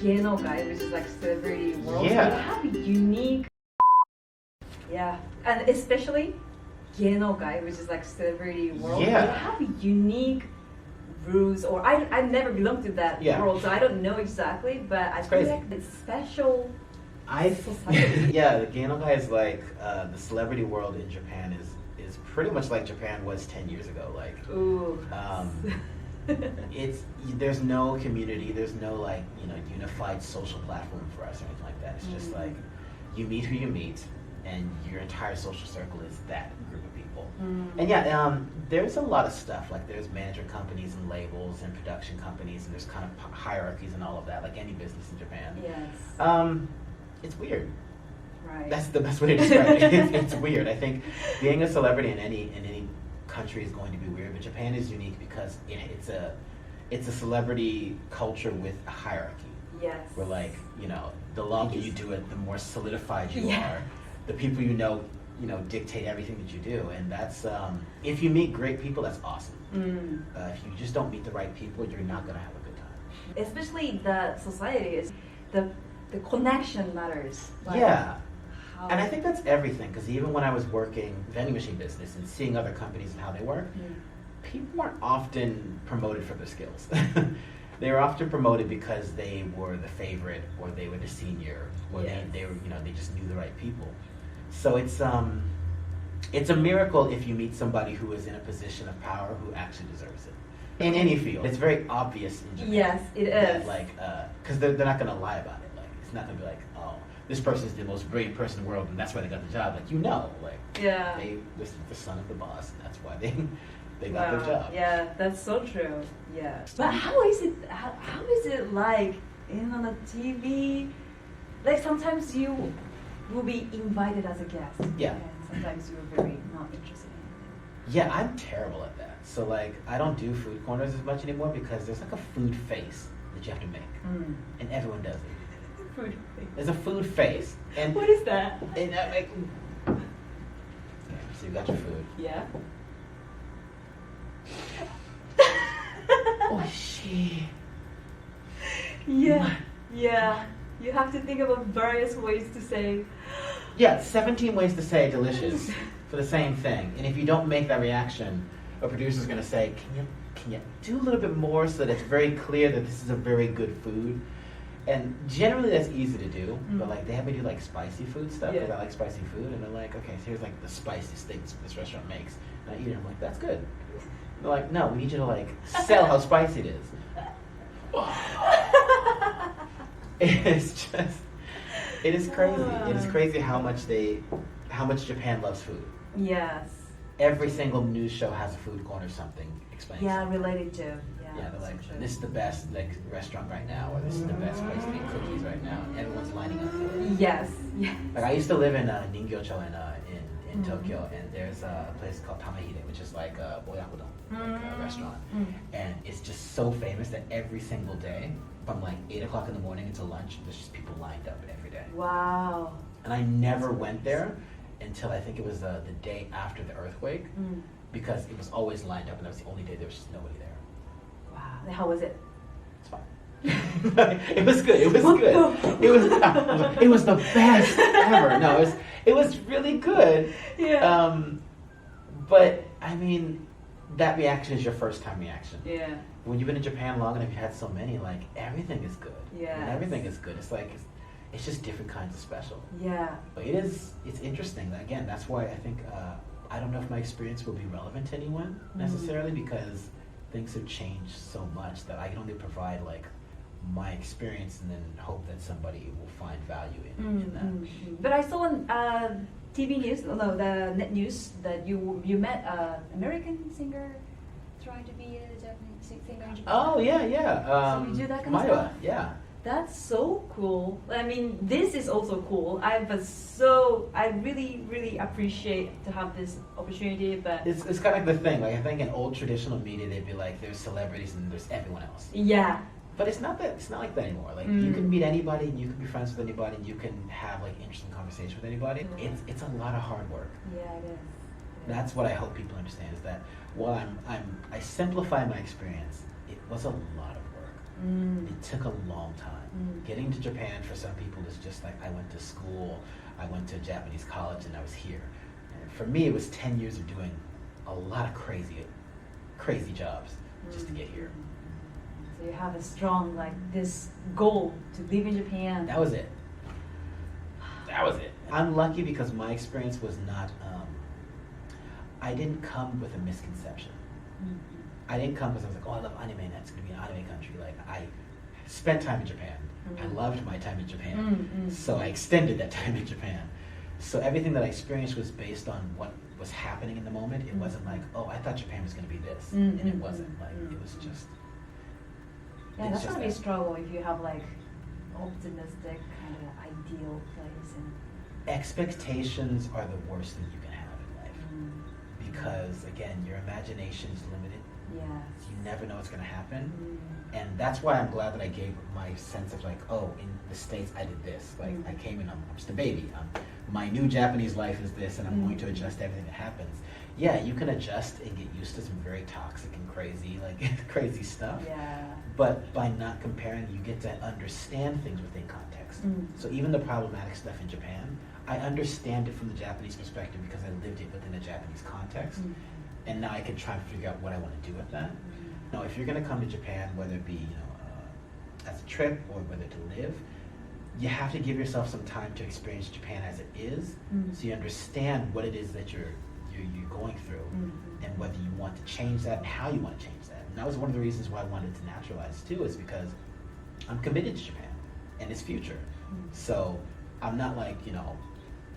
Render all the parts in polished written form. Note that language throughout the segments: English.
芸能界, which is like celebrity world, Yeah. we have a unique, yeah, and especially 芸能界, which is like celebrity world, Yeah. we have a unique rules, or I've never belonged to that Yeah. world, so I don't know exactly, but I feel crazy. like it's special society. Yeah, the Gano guy is like the celebrity world in Japan is pretty much like Japan was 10 years ago. Like, Ooh. there's no community, there's no like unified social platform for us or anything like that. It's just like you meet who you meet, and your entire social circle is that group of people. And yeah, there's a lot of stuff, like there's management companies and labels and production companies, and there's kind of hierarchies and all of that, like any business in Japan. Yes. It's weird. Right. That's the best way to describe it. It's weird. I think being a celebrity in any country is going to be weird, but Japan is unique because it's a celebrity culture with a hierarchy. Yes. Where like, the longer you do it, the more solidified you Yeah. are. The people you know dictate everything that you do, and that's if you meet great people, that's awesome. If you just don't meet the right people, you're not gonna have a good time. Especially the society is the connection matters. Like Yeah. how- And I think that's everything, because even when I was working vending machine business and seeing other companies and how they work, people weren't often promoted for their skills. They were often promoted because they were the favorite, or they were the senior, or Yes. they were they just knew the right people. So it's a miracle if you meet somebody who is in a position of power who actually deserves it. In any field, it's very obvious in Japan. Yes, it that, is. like, because they're not gonna lie about it. Like, it's not gonna be like, oh, this person's the most brilliant person in the world, and that's why they got the job. Like, like, Yeah. this is the son of the boss, and that's why they got their job. Yeah, that's so true. Yeah. But how is it? How is it like on the TV? Like sometimes you will be invited as a guest. Yeah. And sometimes you're very not interested in it. Yeah, I'm terrible at that. So like, I don't do food corners as much anymore because there's like a food face that you have to make, and everyone does it. Food. There's a food face, and What is that? and I make. Okay, so you got your food. Yeah. Oh shit. Yeah. Yeah. You have to think about various ways to say. Yeah, 17 ways to say delicious for the same thing, and if you don't make that reaction, a producer's gonna say, can you do a little bit more so that it's very clear that this is a very good food? And generally that's easy to do, but like they have me do like spicy food stuff because I like spicy food, and they're like, okay, so here's like the spiciest things this restaurant makes, and I eat it, I'm like, that's good. They're like, no, we need you to like sell how spicy it is. It's just, it is crazy. It is crazy how much Japan loves food. Yes. Every single news show has a food corner or something explaining. Yeah, something. related to. Yeah, they're like, this is the best like restaurant right now, or this is the best place to make cookies right now. And everyone's lining up for it. Yes. Yes. Like I used to live in Ningyo-cho in Tokyo, and there's a place called Tamahide, which is like a boyakudon, like a restaurant, and it's just so famous that every single day, from like 8 o'clock in the morning until lunch, there's just people lined up every day. Wow. And I never went there until I think it was the day after the earthquake, because it was always lined up, and that was the only day there was just nobody there. Wow. And how was it? It's fine. It was good. It was good. It was the best ever. No, it was really good. Yeah. But I mean, that reaction is your first time reaction. Yeah. When you've been in Japan long enough, you've had so many. Like everything is good. Yes. And everything is good. It's like it's just different kinds of special. Yeah. But it's interesting. Again, that's why I think I don't know if my experience will be relevant to anyone necessarily, because things have changed so much that I can only provide like my experience and then hope that somebody will find value in that. But I saw on TV news, the net news, that you met an American singer trying to be a Japanese singer in Japan. Oh yeah. So you do that kind of Maiwa, stuff? yeah. That's so cool. I mean, this is also cool. I really appreciate to have this opportunity. But It's kind of like the thing. Like I think in old traditional media, they'd be like, there's celebrities and there's everyone else. yeah, But it's not like that anymore. Like you can meet anybody, and you can be friends with anybody, and you can have like interesting conversation with anybody. It's a lot of hard work. yeah, it is. That's what I hope people understand, is that while I simplify my experience, it was a lot of work. It took a long time. Getting to Japan for some people is just like I went to school, I went to a Japanese college, and I was here. And for me, it was 10 years of doing a lot of crazy jobs just to get here. So you have a strong this goal to live in Japan. That was it. I'm lucky because my experience was not, I didn't come with a misconception. I didn't come because I was like, oh, I love anime, and it's going to be an anime country. Like, I spent time in Japan. I loved my time in Japan. So I extended that time in Japan. So everything that I experienced was based on what was happening in the moment. It wasn't like, oh, I thought Japan was going to be this. And it wasn't. Like, it was just... Yeah, that's going to be a struggle if you have optimistic kind of ideal place. And expectations are the worst thing you can have in life. Because, again, your imagination is limited. Yes. You never know what's going to happen. And that's why I'm glad that I gave my sense of oh, in the States I did this. I came in, I'm just a baby. My new Japanese life is this, and I'm going to adjust everything that happens. Yeah, you can adjust and get used to some very toxic and crazy, crazy stuff. Yeah. But by not comparing, you get to understand things within context. So even the problematic stuff in Japan, I understand it from the Japanese perspective because I lived it within a Japanese context. And now I can try and figure out what I want to do with that. Now, if you're going to come to Japan, whether it be as a trip or whether to live, you have to give yourself some time to experience Japan as it is, so you understand what it is that you're going through, and whether you want to change that and how you want to change that. And that was one of the reasons why I wanted to naturalize too, is because I'm committed to Japan and its future. So I'm not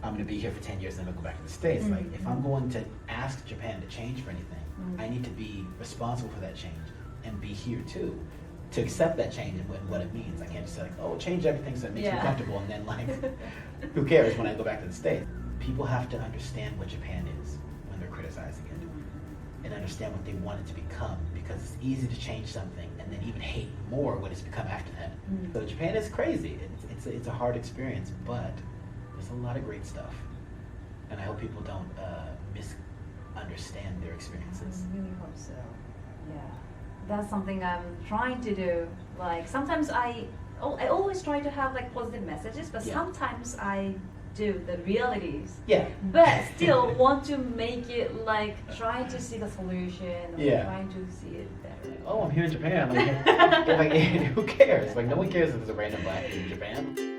I'm going to be here for 10 years and then I'll go back to the States. If I'm going to ask Japan to change for anything, I need to be responsible for that change and be here too, to accept that change and what it means. I can't just say oh, change everything so it makes me comfortable, and then who cares when I go back to the States? People have to understand what Japan is when they're criticizing it, and understand what they want it to become, because it's easy to change something and then even hate more what it's become after that. So Japan is crazy. It's a hard experience, but there's a lot of great stuff, and I hope people don't misunderstand their experiences. I really hope so. Yeah, that's something I'm trying to do. Sometimes I always try to have positive messages, but sometimes I do the realities. Yeah. But still want to make it trying to see the solution, or trying to see it better. Oh, I'm here in Japan. Who cares? No one cares if there's a random black dude in Japan.